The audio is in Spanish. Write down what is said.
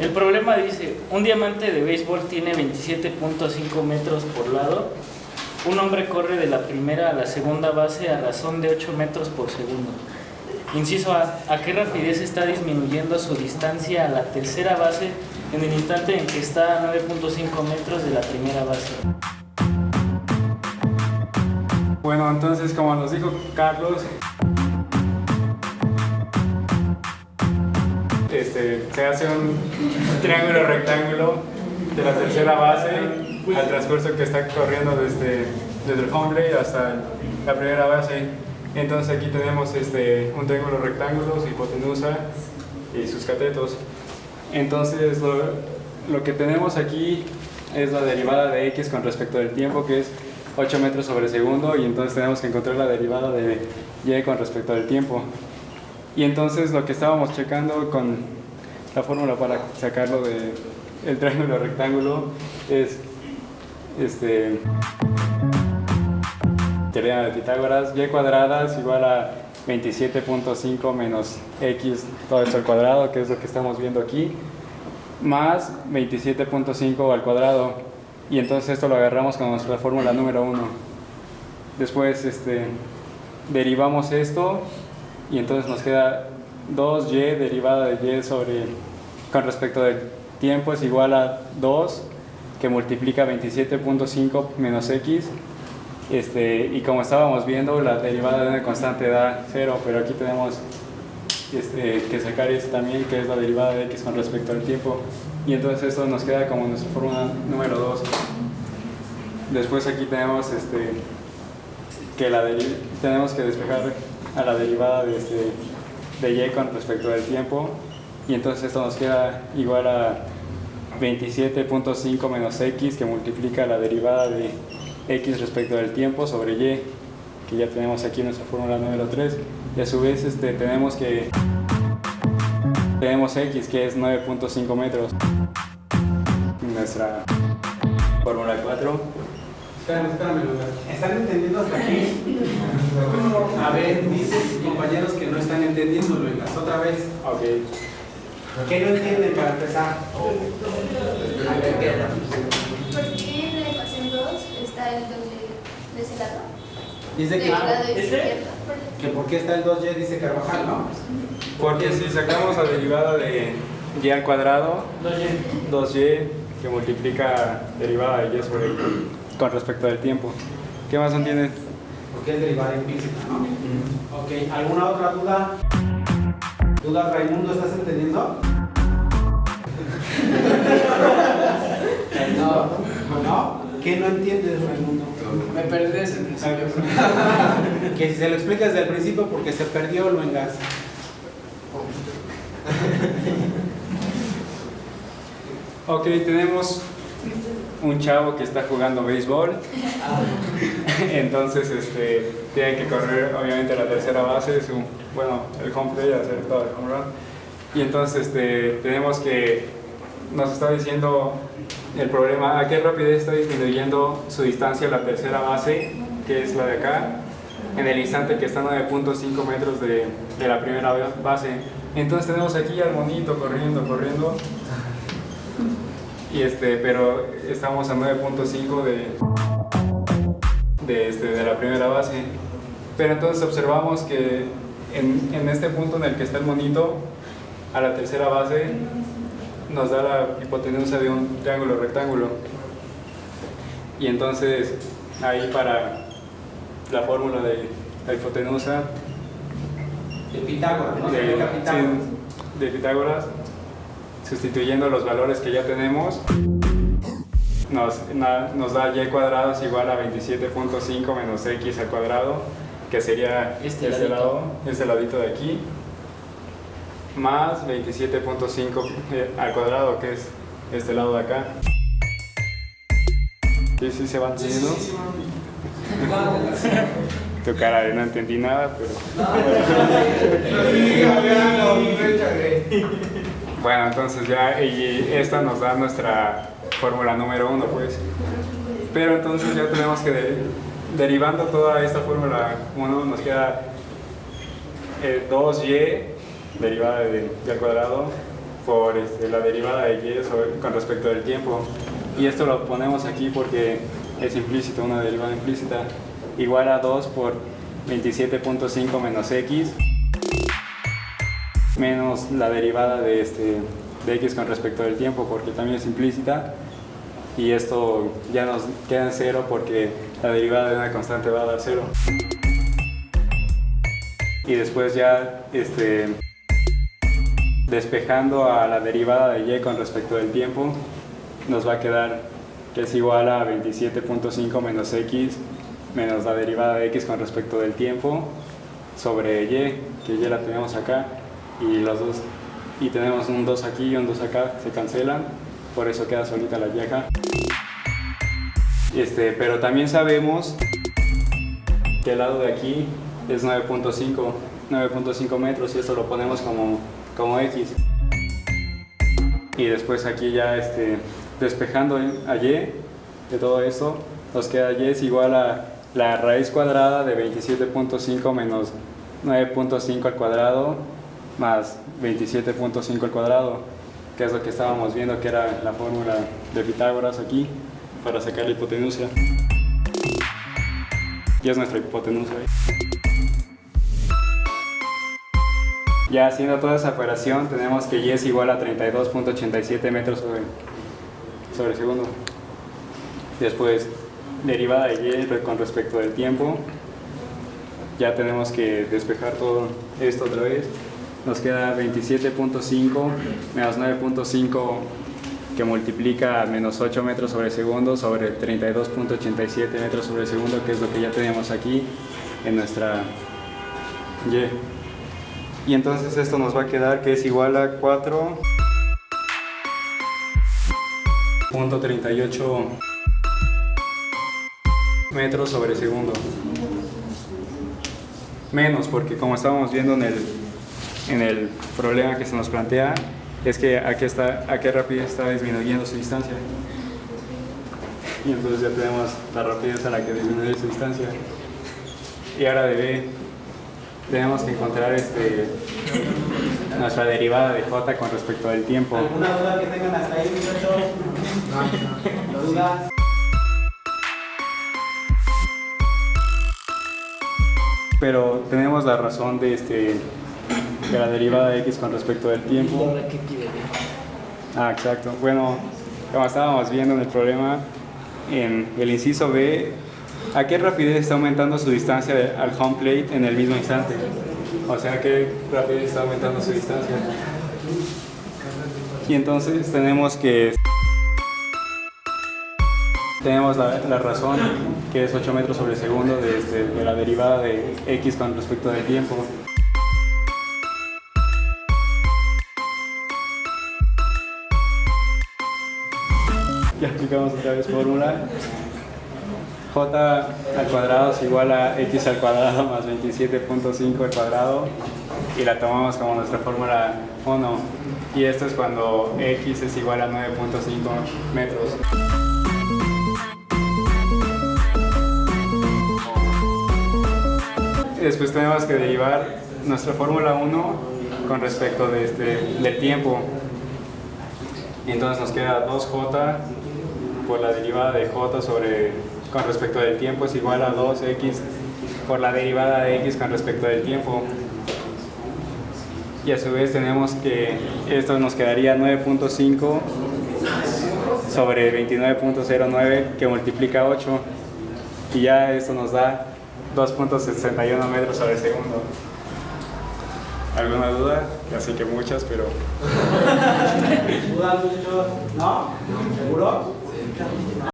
El problema dice, un diamante de béisbol tiene 27.5 metros por lado. Un hombre corre de la primera a la segunda base a razón de 8 metros por segundo. Inciso A, ¿a qué rapidez está disminuyendo su distancia a la tercera base en el instante en que está a 9.5 metros de la primera base? Bueno, entonces, como nos dijo Carlos, se hace un triángulo rectángulo de la tercera base al transcurso que está corriendo desde el home plate hasta la primera base. Entonces aquí tenemos un triángulo rectángulo, su hipotenusa y sus catetos. Entonces lo que tenemos aquí es la derivada de x con respecto del tiempo, que es 8 metros sobre segundo, y entonces tenemos que encontrar la derivada de y con respecto al tiempo. Y entonces lo que estábamos checando con la fórmula para sacarlo del triángulo rectángulo es teorema de Pitágoras. Y cuadrada es igual a 27.5 menos x todo esto al cuadrado, que es lo que estamos viendo aquí, más 27.5 al cuadrado. Y entonces esto lo agarramos con nuestra fórmula número 1. Después derivamos esto y entonces nos queda 2y derivada de y con respecto del tiempo es igual a 2 que multiplica 27.5 menos x. Y como estábamos viendo, la derivada de una constante da 0, pero aquí tenemos que sacar esto también, que es la derivada de x con respecto al tiempo, y entonces esto nos queda como nuestra fórmula número 2. Después aquí tenemos tenemos que despejar a la derivada de y con respecto del tiempo, y entonces esto nos queda igual a 27.5 menos x que multiplica la derivada de x respecto del tiempo sobre y, que ya tenemos aquí nuestra fórmula número 3, y a su vez tenemos x, que es 9.5 metros, nuestra fórmula 4. Espérame, ¿están entendiendo hasta aquí? A ver, dicen sus compañeros que no están entendiendo, Lucas, otra vez. Ok. ¿Qué no entienden para empezar? A ver, ¿qué? ¿Por qué en la ecuación 2 está el 2y de ese lado? Dice Del lado izquierdo. que por qué está el 2y, dice Carvajal, ¿no? Porque si sacamos la derivada de y al cuadrado, 2y que multiplica derivada de y sobre y con respecto del tiempo. ¿Qué más entienden? Porque es derivada implícita, ¿no? Ok, ¿alguna otra duda? ¿Dudas, Raimundo? ¿Estás entendiendo? ¿No? ¿Qué no entiendes, Raimundo? Me perdí desde el principio. Que si se lo explicas desde el principio porque se perdió, lo engas. Ok, tenemos un chavo que está jugando béisbol. Entonces tiene que correr obviamente la tercera base, el home plate, hacer todo el home run. Y entonces tenemos nos está diciendo el problema, a qué rapidez está disminuyendo su distancia a la tercera base, que es la de acá, en el instante que está a 9.5 metros de la primera base. Entonces tenemos aquí al monito corriendo, y pero estamos a 9.5 de la primera base. Pero entonces observamos que en este punto en el que está el monito, a la tercera base nos da la hipotenusa de un triángulo rectángulo. Y entonces ahí para la fórmula de la hipotenusa De Pitágoras, ¿no? de Pitágoras, sustituyendo los valores que ya tenemos, nos da y cuadrado es igual a 27.5 menos x al cuadrado, que sería este ladito de aquí, más 27.5 al cuadrado, que es este lado de acá. ¿Sí se va entendiendo? Sí. Tu cara de no entendí nada, pero... Bueno, entonces ya, y esta nos da nuestra fórmula número 1, pues. Pero entonces ya tenemos que, derivando toda esta fórmula 1, nos queda 2y derivada de y al cuadrado por la derivada de y con respecto del tiempo. Y esto lo ponemos aquí porque es implícito, una derivada implícita, igual a 2 por 27.5 menos x menos la derivada de x con respecto del tiempo, porque también es implícita, y esto ya nos queda en 0 porque la derivada de una constante va a dar 0. Y después ya despejando a la derivada de y con respecto del tiempo, nos va a quedar que es igual a 27.5 menos x menos la derivada de x con respecto del tiempo sobre y, que ya la tenemos acá, y los dos, y tenemos un 2 aquí y un 2 acá, se cancelan, por eso queda solita la y acá. Pero también sabemos que el lado de aquí es 9.5 metros, y esto lo ponemos como x. Y después aquí ya despejando a y de todo esto, nos queda y es igual a la raíz cuadrada de 27.5 menos 9.5 al cuadrado más 27.5 al cuadrado, que es lo que estábamos viendo, que era la fórmula de Pitágoras aquí para sacar la hipotenusa. Y es nuestra hipotenusa. Ya haciendo toda esa operación, tenemos que y es igual a 32.87 metros sobre segundo. Después, derivada de y con respecto del tiempo. Ya tenemos que despejar todo esto otra vez. Nos queda 27.5 menos 9.5 que multiplica menos 8 metros sobre segundo sobre 32.87 metros sobre segundo, que es lo que ya tenemos aquí en nuestra y. Y entonces esto nos va a quedar que es igual a 4.38 metros sobre segundo. Menos, porque como estábamos viendo en el problema que se nos plantea, es que a qué rapidez está disminuyendo su distancia. Y entonces ya tenemos la rapidez a la que disminuye su distancia. Y ahora de B tenemos que encontrar nuestra derivada de j con respecto al tiempo. ¿Alguna duda que tengan hasta ahí, muchachos? No. ¿Dudas? Pero tenemos la razón de la derivada de x con respecto del ¿Y tiempo. ahora qué pide B? Ah, exacto. Bueno, como estábamos viendo en el problema, en el inciso B, ¿a qué rapidez está aumentando su distancia al home plate en el mismo instante? O sea, ¿a qué rapidez está aumentando su distancia? Y entonces tenemos la razón, que es 8 metros sobre segundo de la derivada de x con respecto del tiempo. Ya aplicamos otra vez fórmula. J al cuadrado es igual a x al cuadrado más 27.5 al cuadrado, y la tomamos como nuestra fórmula 1, y esto es cuando x es igual a 9.5 metros. Después tenemos que derivar nuestra fórmula 1 con respecto del tiempo, y entonces nos queda 2j por la derivada de j con respecto del tiempo es igual a 2x por la derivada de x con respecto del tiempo. Y a su vez tenemos que esto nos quedaría 9.5 sobre 29.09 que multiplica 8, y ya esto nos da 2.61 metros sobre segundo. ¿Alguna duda? Ya sé que muchas, pero... ¿Dudas, muchachos? ¿No? ¿Seguro?